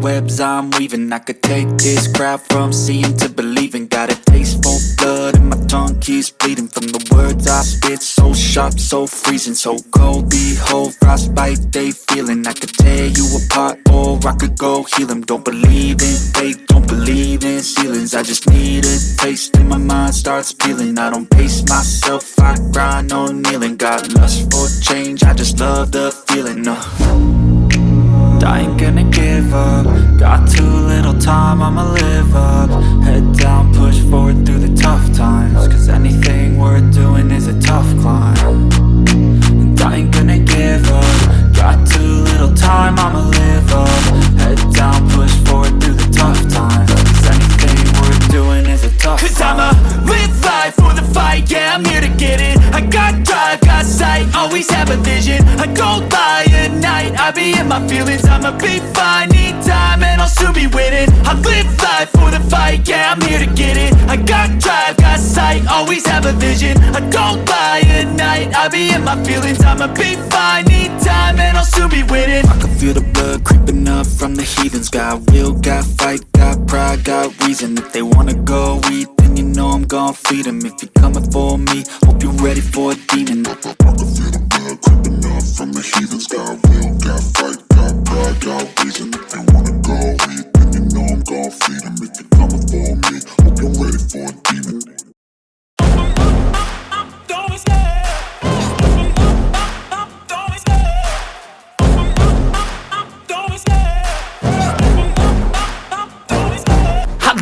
webs I'm weaving. I could take this crowd from seeing to believing. Got a taste for blood and my tongue keeps bleeding from the words I spit. So sharp, so freezing, so cold. Behold, frostbite they feeling. I could tear you apart or I could go heal them. Don't believe in fate, don't believe in ceilings. I just need a taste and my mind starts peeling. I don't pace myself, I grind on kneeling. Got lust for change, I just love the feeling. I ain't gonna give up. Got too little time, I'ma live up. Head down, push forward through the tough times. Cause anything worth doing is a tough climb. And I ain't gonna give up. Got too little time, I'ma live up. Head down, push forward through the tough times. Cause anything worth doing is a tough climb. Cause I'ma live life for the fight, yeah, I'm here to get it. I got drive, got sight, always have a vision. I don't lie at night, I be in my feelings. I'ma be fine, need time and I'll soon be winning. I live life for the fight, yeah, I'm here to get it. I got drive, got sight, always have a vision. I don't lie at night, I be in my feelings. I'ma be fine, need time and I'll soon be winning. I can feel the blood creeping up from the heathens. Got will, got fight, got pride, got reason. If they wanna go eat, then you know I'm gon' feed them. If you're coming for me, hope you're ready for a demon. I can feel the blood creeping up from the heathens. Got will, got fight, got pride, got reason. If they wanna go eat, then you know I'm gon' feed them. If you're coming for me, hope you're ready for a demon.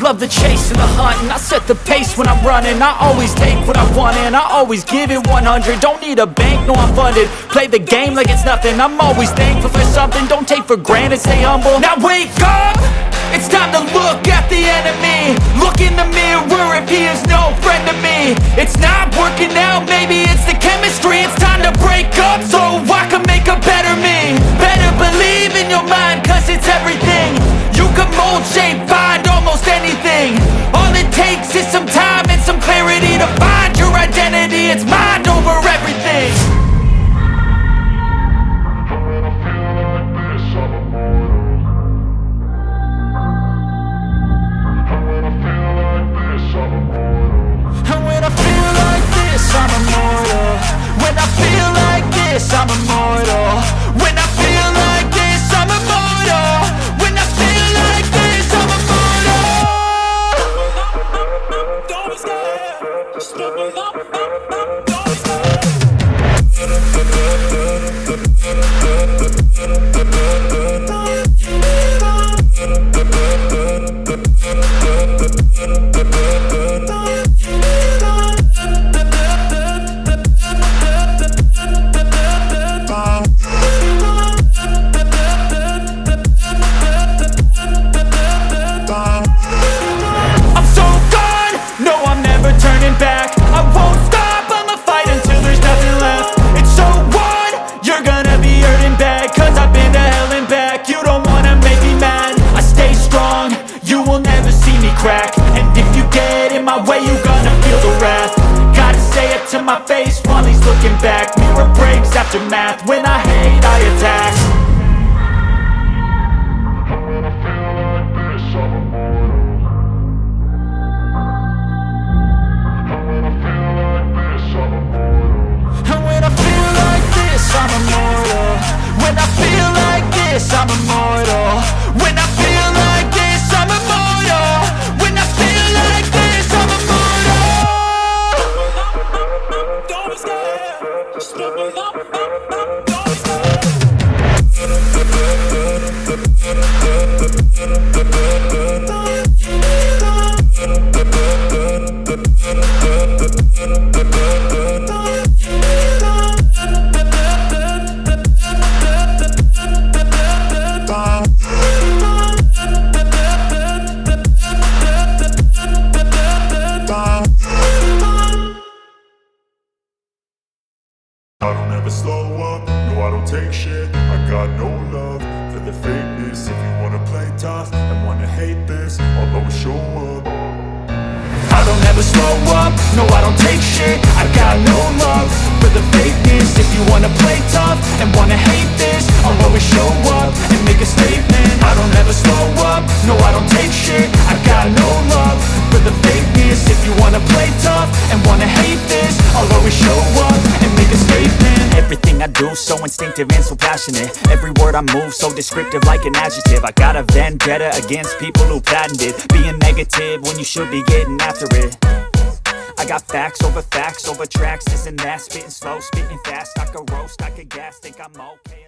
Love the chase and the hunt, and I set the pace when I'm running. I always take what I want and I always give it 100. Don't need a bank, no I'm funded. Play the game like it's nothing. I'm always thankful for something. Don't take for granted, stay humble. Now wake up! It's time to look at the enemy. Look in the mirror if he is no friend to me. It's not working out, maybe it's the chemistry. It's time to break up so I can make a better me. Better believe in your mind, cause it's everything. You can mold, shape, find almost anything. All it takes is some time and some clarity to find your identity. It's mind over everything. And when I feel like this, I'm immortal. When I feel like this, I'm immortal. When I feel like this, I'm immortal. When I feel like this, I'm immortal. Don't be scared. Just level up. Don't be scared. Back. I won't stop, I'ma fight until there's nothing left. It's so on, you're gonna be hurting bad. Cause I've been to hell and back. You don't wanna make me mad. I stay strong, you will never see me crack. And if you get in my way, you gonna feel the wrath. Gotta say it to my face while he's looking back. Mirror breaks after math. When I hate, I attack. I'm immortal. When I feel like this, I'm immortal. When I feel like this, I'm immortal. When I feel like this, I'm immortal. Don't be scared. Just level up. Don't be scared. I don't ever slow up, no I don't take shit. I got no love for the fakeness. If you wanna play tough and wanna hate this, I'll always show up. I don't ever slow up, no I don't take shit. I got no love for the fakeness. If you wanna play tough and wanna hate this, I'll always show up and make a statement. I don't ever slow up, no I don't take shit. I got no love for the fakeness. If you wanna play tough and wanna hate this, I'll always show up and make a statement. Everything I do so instinctive and so passionate. Every word I move so descriptive like an adjective. I got a vendetta against people who patented being negative when you should be getting after it. I got facts over tracks, this and that. Spitting slow, spitting fast, I could roast, I could gas, think I'm okay.